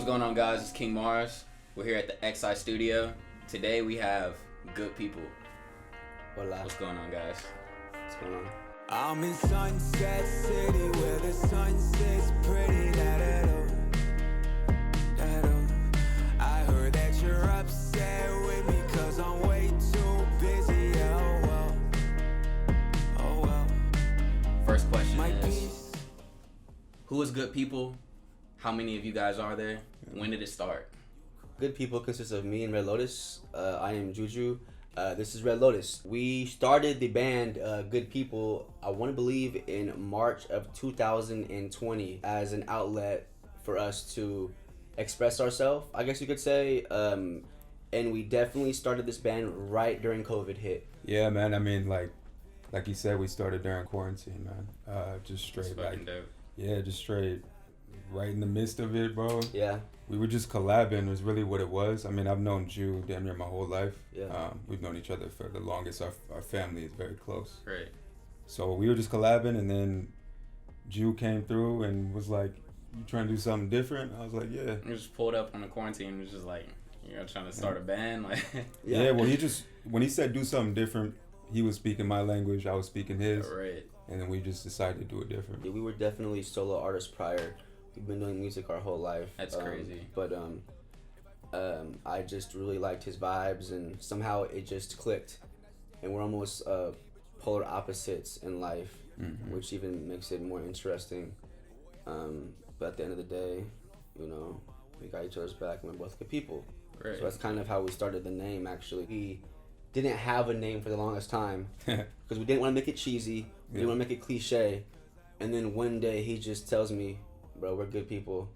going on, guys? It's King Mars. We're here at the XI studio. Today we have good people. Hola. What's going on, guys? What's going on? I'm in Sunset City where the sun sits pretty. I heard that you're upset with me cause I'm way too busy. Oh well. First question is, who is good people? How many of you guys are there? When did it start? Good people consists of me and Red Lotus. I am Juju. This is Red Lotus. We started the band Good People, I want to believe, in March of 2020 as an outlet for us to express ourselves, I guess you could say. And we definitely started this band right during COVID hit. Yeah, man. I mean, like you said, we started during quarantine, man. Just straight, Fucking dope. yeah, just straight, right in the midst of it, bro. Yeah. We were just collabing, was really what it was. I mean, I've known Jew damn near my whole life. Yeah. We've known each other for the longest. Our family is very close. Great. So we were just collabing, and then Jew came through and was like, "You trying to do something different?" I was like, "Yeah." We just pulled up on the quarantine and was just like, you're trying to start a band? Like, Yeah. Well, when he said do something different, he was speaking my language, I was speaking his, right. and then we just decided to do it different. Yeah, we were definitely solo artists prior. We've been doing music our whole life. That's crazy. But I just really liked his vibes, and somehow it just clicked. And we're almost polar opposites in life, which even makes it more interesting. But at the end of the day, you know, we got each other's back, and we're both good people. Right. So that's kind of how we started the name. Actually, we didn't have a name for the longest time because we didn't want to make it cheesy. We didn't want to make it cliche. And then one day he just tells me, "Bro, we're good people,"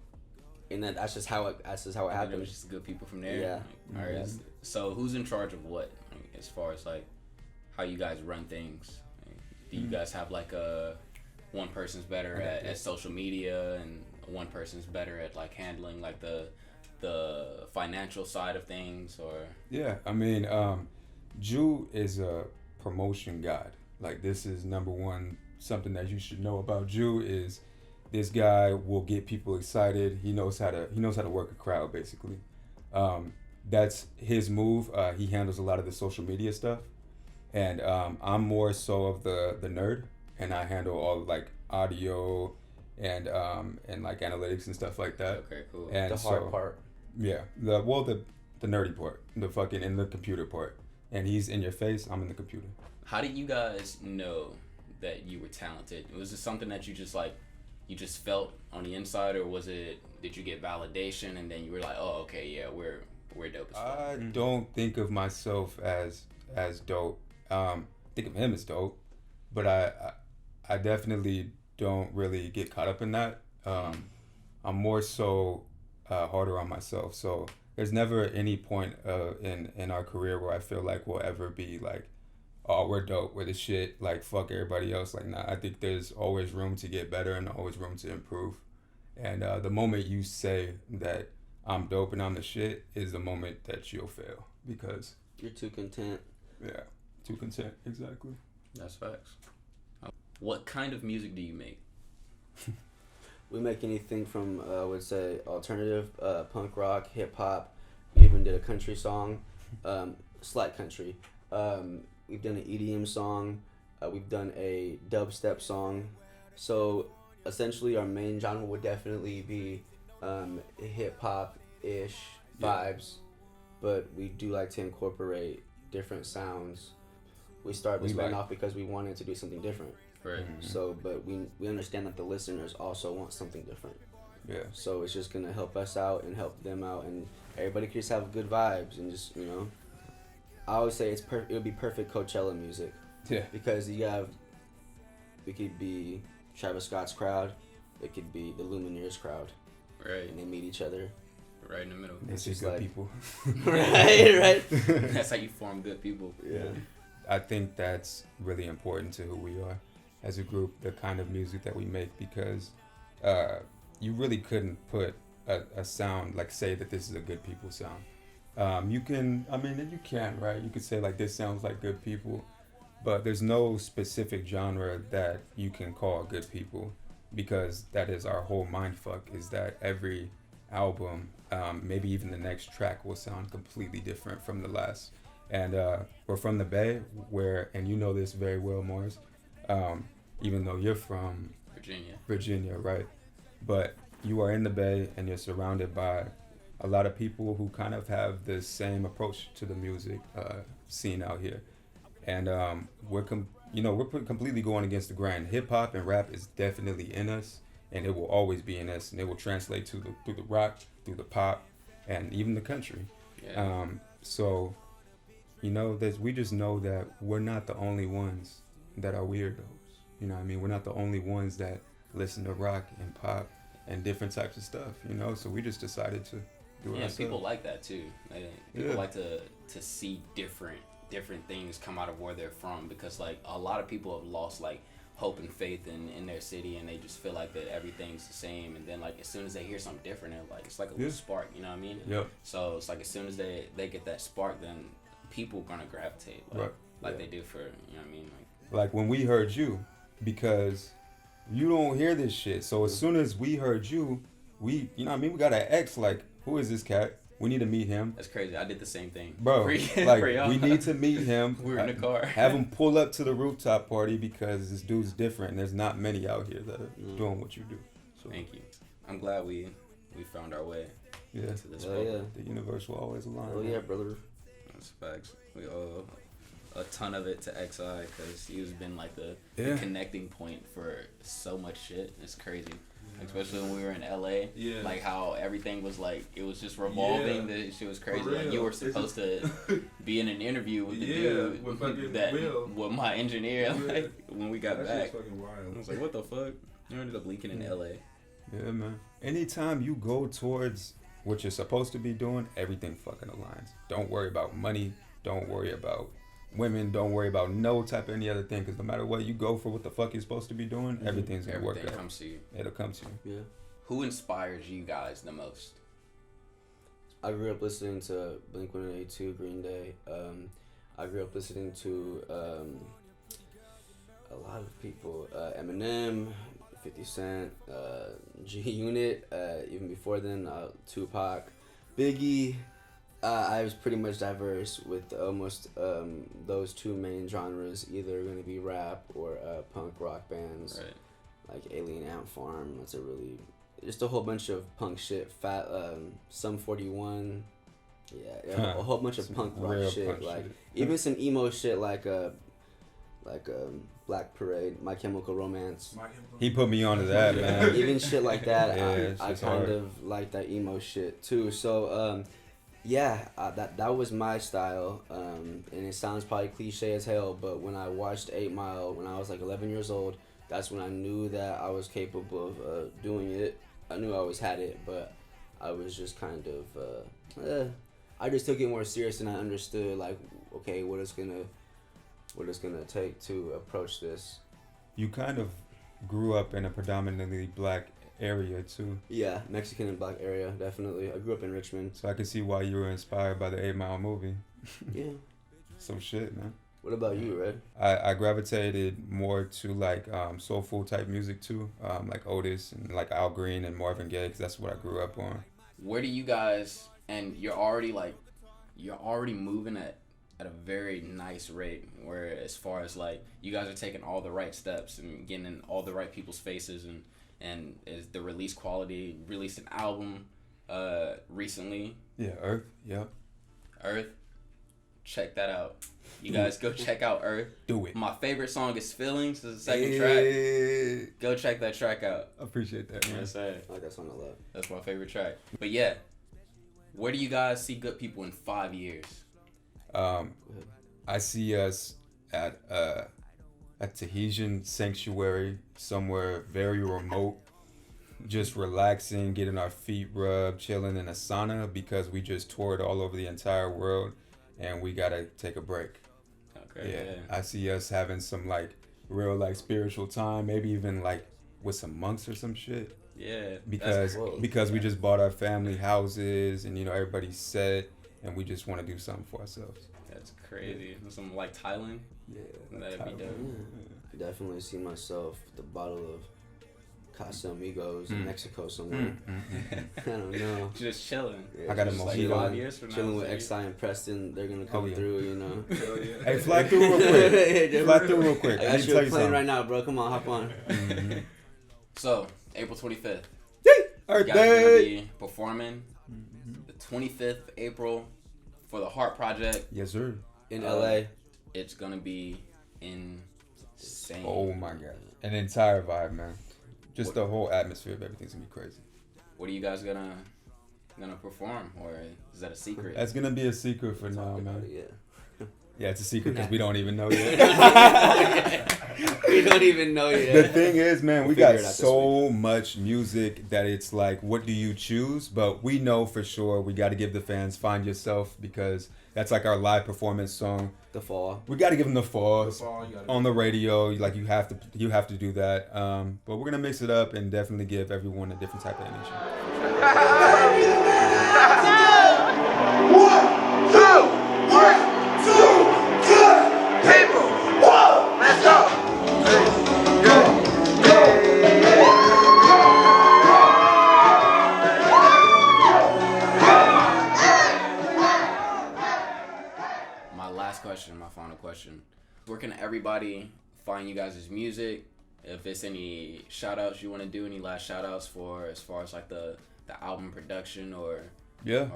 and that's just how it It happened. was just good people from there. Yeah. Like, all right. So who's in charge of what? Like, as far as like how you guys run things? Like, do you guys have like one person's better at social media and one person's better at like handling like the financial side of things, or? Yeah, I mean, Jew is a promotion god. Like, this is number one, something that you should know about Jew is this guy will get people excited. He knows how to work a crowd, basically. That's his move. He handles a lot of the social media stuff, and I'm more so of the nerd, and I handle all like audio and like analytics and stuff like that. Okay, cool. And The hard part. Yeah, the nerdy part, the fucking in the computer part, and he's in your face. I'm in the computer. How did you guys know that you were talented? Was it something that you just felt on the inside, or did you get validation and then you were like, oh, okay, yeah, we're dope as fuck? I don't think of myself as dope. Think of him as dope, but I definitely don't really get caught up in that. I'm more so harder on myself. So there's never any point in our career where I feel like we'll ever be like, oh, we're dope, we're the shit, like fuck everybody else. Like, nah, I think there's always room to get better and always room to improve. And the moment you say that I'm dope and I'm the shit is the moment that you'll fail, because You're too content. yeah, too content. Exactly. That's facts. What kind of music do you make? We make anything from I would say alternative, punk rock, hip hop. We even did a country song, slight country. We've done an EDM song. We've done a dubstep song. So essentially, our main genre would definitely be hip hop ish vibes, but we do like to incorporate different sounds. We started this band off because we wanted to do something different. Right. So, but we understand that the listeners also want something different. Yeah. So it's just gonna help us out and help them out, and everybody can just have good vibes and just, you know. I always say it would be perfect Coachella music. Yeah. Because we could be Travis Scott's crowd, it could be the Lumineers crowd, Right. and they meet each other. Right in the middle. It's just just good like- people. right. That's how you form good people. Yeah. I think that's really important to who we are as a group, the kind of music that we make, because you really couldn't put a sound, like say that this is a good people sound. You can, right? You could say like this sounds like good people, but there's no specific genre that you can call good people, because that is our whole mind fuck, is that every album, maybe even the next track will sound completely different from the last. And we're from the Bay, where, and you know this very well, Morris, even though you're from Virginia, right? But you are in the Bay, and you're surrounded by a lot of people who kind of have the same approach to the music scene out here. And we're completely going against the grain. Hip hop and rap is definitely in us, and it will always be in us, and it will translate through the rock, through the pop, and even the country. Yeah. So, you know, we just know that we're not the only ones that are weirdos. You know what I mean? We're not the only ones that listen to rock and pop and different types of stuff, you know? So we just decided to do it ourselves. People like that too. People like to see different things come out of where they're from, because like a lot of people have lost like hope and faith in their city, and they just feel like that everything's the same, and then like as soon as they hear something different, they're like, it's like a little spark, you know what I mean? Yep. So it's like as soon as they get that spark, then people gonna gravitate like they do for, you know what I mean? Like when we heard you, because you don't hear this shit. So as soon as we heard you, you know what I mean? We got an ex, like, who is this cat? We need to meet him. That's crazy. I did the same thing. Bro, like, we need to meet him. We were in the car. Have him pull up to the rooftop party, because this dude's different. And there's not many out here that are doing what you do. So thank you. I'm glad we found our way to this yeah. The universe will always align. Oh, yeah, brother. That's facts. We owe a ton of it to XI, because he's been like the connecting point for so much shit. It's crazy. Especially when we were in LA, like how everything was like, it was just revolving. The shit was crazy. Like you were supposed to be in an interview with the dude with my engineer. Like when we got back, fucking wild. I was like, what the fuck? You ended up leaking in LA. Yeah, man. Anytime you go towards what you're supposed to be doing, everything fucking aligns. Don't worry about money. Don't worry about women. Don't worry about no type of any other thing, because no matter what you go for, what the fuck you're supposed to be doing, everything's gonna work out. Comes to you. It'll come to you. Yeah. Who inspires you guys the most? I grew up listening to Blink-182, Green Day. I grew up listening to a lot of people. Eminem, 50 Cent, G-Unit, even before then, Tupac, Biggie. I was pretty much diverse with almost those two main genres, either going to be rap or punk rock bands, like Alien Ant Farm. That's just a whole bunch of punk shit. Sum 41, a whole bunch of punk rock shit. Like even some emo shit like Black Parade, My Chemical Romance. He put me onto that, man. Even shit like that. Yeah, I kind of like that emo shit too. So. That was my style, and it sounds probably cliche as hell, but when I watched 8 Mile when I was like 11 years old, that's when I knew that I was capable of doing it. I knew I always had it, but I was just kind of, I just took it more serious, and I understood like, okay, what it's gonna take to approach this. You kind of grew up in a predominantly black area too. Yeah, Mexican and black area, definitely. I grew up in Richmond. So I can see why you were inspired by the 8 Mile movie. Yeah. Some shit, man. What about you, Red? I gravitated more to like soulful type music too, like Otis and like Al Green and Marvin Gaye, because that's what I grew up on. Where do you guys, and you're already moving at a very nice rate, where as far as like you guys are taking all the right steps and getting in all the right people's faces, and is the release quality, released an album recently. Yeah, Earth. Yep. Earth. Check that out. You guys go check out Earth. Do it. My favorite song is Feelings. It's the second track. Go check that track out. I appreciate that, man. That's it. I like that song a lot. That's my favorite track. But yeah, where do you guys see Good People in 5 years? I see us at a Tahitian sanctuary somewhere very remote, just relaxing, getting our feet rubbed, chilling in a sauna, because we just toured all over the entire world and we gotta take a break. Okay. Yeah. I see us having some like real like spiritual time, maybe even like with some monks or some shit. Yeah. Because we just bought our family houses, and you know everybody's set, and we just want to do something for ourselves. That's crazy. Something like Thailand. Yeah, that'd be dope. Yeah. I definitely see myself with a bottle of Casamigos in Mexico somewhere. I don't know. Just chilling. Yeah, I got a just mojito. chilling- 5 years from now, Chilling with so XI and Preston. They're gonna come yeah. through, you know. Hey, fly through real quick. Fly through real quick. I I got need to you tell a you plane something. right now, bro. Come on, hop on. So, April 25th. Earth You guys are going to Day. be performing the 25th of April for the Heart Project. Yes, sir. In LA. It's going to be insane. Oh my god, an entire vibe, man. Just the whole atmosphere of everything's gonna be crazy. What are you guys gonna perform, or is that a secret? That's gonna be a secret for now, man. Yeah. Yeah, it's a secret because we don't even know yet. We don't even know The yet. thing is, man, we We'll figure got it out this so much music that it's like, what do you choose? But we know for sure we got to give the fans "Find Yourself" because that's like our live performance song. The fall. We got to give them the fall The fall, you gotta on the radio. Like you have to do that. But we're gonna mix it up and definitely give everyone a different type of energy. My last question, my final question. Where can everybody find you guys' music? If it's any shout outs you want to do, any last shout outs for as far as like the album production or Yeah.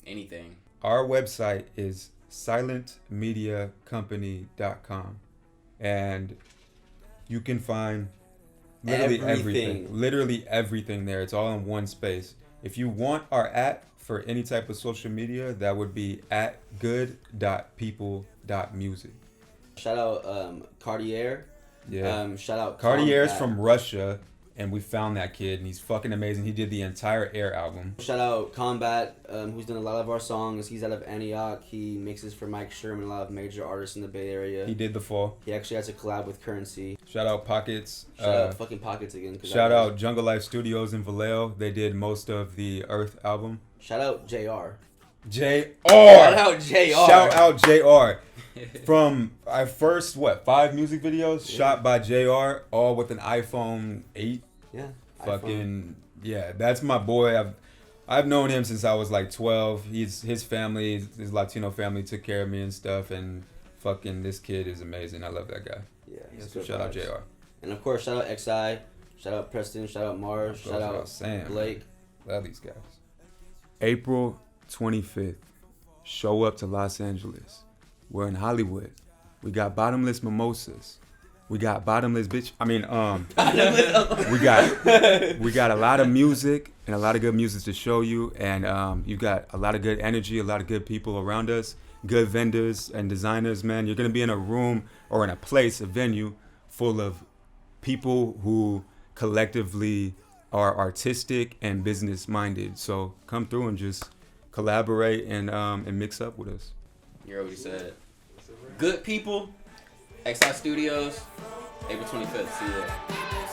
anything. Our website is silentmediacompany.com, and you can find literally everything. Literally everything there. It's all in one space. If you want our for any type of social media, that would be @good.people.music. Shout out Cartier. Yeah. Shout out Cartier's Combat. from Russia, and we found that kid, and he's fucking amazing. He did the entire Air album. Shout out Combat, who's done a lot of our songs. He's out of Antioch. He mixes for Mike Sherman, a lot of major artists in the Bay Area. He did the fall. He actually has a collab with Currency. Shout out Pockets. Shout out fucking Pockets again. 'Cause Shout I- out Jungle Life Studios in Vallejo. They did most of the Earth album. Shout out JR. JR. Shout out JR. Shout out JR. From our first 5 music videos shot by JR, all with an iPhone 8. Yeah. Fucking yeah, that's my boy. I've known him since I was like 12. His family, his Latino family, took care of me and stuff. And fucking this kid is amazing. I love that guy. Yeah. So shout out JR. And of course, shout out XI. Shout out Preston. Shout out Mars. Shout out Sam. Blake. Love these guys. April 25th. Show up to Los Angeles. We're in Hollywood. We got bottomless mimosas. We got bottomless bitch. we got a lot of music and a lot of good music to show you, and you got a lot of good energy, a lot of good people around us, good vendors and designers. Man, you're gonna be in a room or in a place, a venue full of people who collectively are artistic and business minded. So come through and just collaborate and mix up with us. You already said good people. XI Studios, April 25th. See ya.